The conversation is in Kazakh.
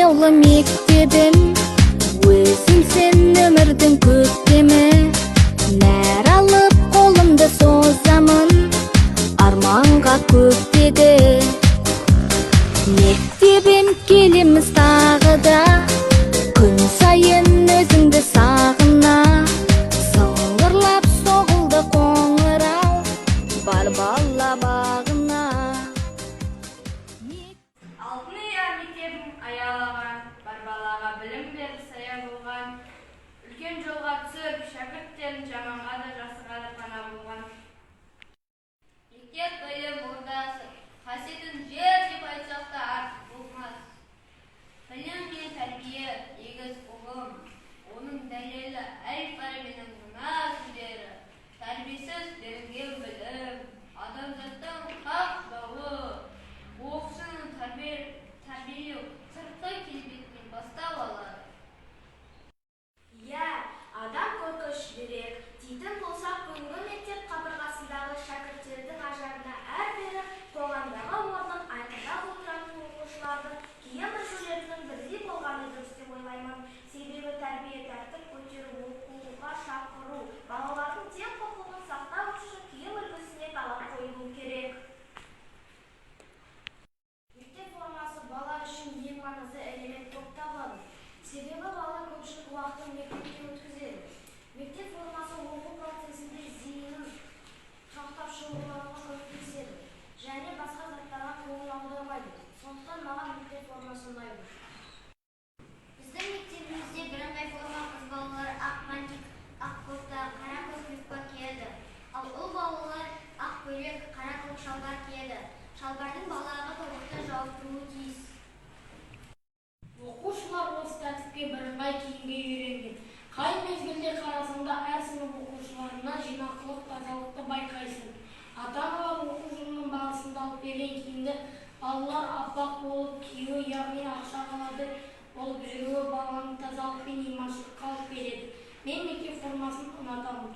аяулы мектебім, өзімсің өмірдің көктемі. Нәр алып қолымды созамын, арманға көктеді. Мектебім келеміз тағы да, күн сайын өзіңді сағына. Сыңғырлап соғылды қоңырау, бар бала бағына. Алтын ұя мектебін аялаған, бар балаға білім беріп сая болған. Үлкен жолға түсіп, шәкірттерін жаманға да жақсыға да пана болған. Мектеп білім ордасы, қасиетін жер деп айтсақ та артық болмас. Білім мен тәрбие, егіз ұғым, оның дәлелі әл-фарабидің мына сөздері. Тәрбиесіз берілген білім, адамзаттың хақ бауы. Оқушының тәрбиелеу сыртқы келбетінен бастау алады. Иә, адам көркөшірек дейтін болсақ, бүгінгі мектеп қабырғасындағы шәкірттердің ажарына әрбірі қоғамдағы орнын айқындап отыратын оқушылардың киім үлгілерінің бірдей болғаны дұрыс деп ойлаймын. Себебі тәрбие тәртіп көтеру, оқуға шақыру, балалардың тең құқығын сақтау үшін киім үлгісіне талап қойылу керек. Мектеп формасы бала үшін ең маңызды элемент болып табылады. Себебі бала көпшілік уақытын мектепте өткізеді. Мектеп формасы оқу процесінде зейінін сақтап шығуға көмектеседі және басқа заттарға көңіл аудармайды. Сондықтан маған мектеп формасы ұнайды. Біздің мектебімізде бірыңғай форма қыз балалары ақ мантик, ақ кофта, қара көк юбка киеді. Ал ұл балалар ақ көйлек, қара көк шалбар киеді. Шалбардың балаға тобықты жауып тұруы тиіс. Оқушылар осы тәртіпке бірыңғай киімге үйренген. Қай мезгілде қарасаңда әр сынып оқушыларына жинақылық, тазалықты байқайсың. Ата-аналар оқу жылының барысында алып берген киімді балалар аппақ болып киюі, яғни ақша қалады болып жүруі баланың тазалық пен иманшылыққа алып келеді. Мен мектеп формасын ұнатамын.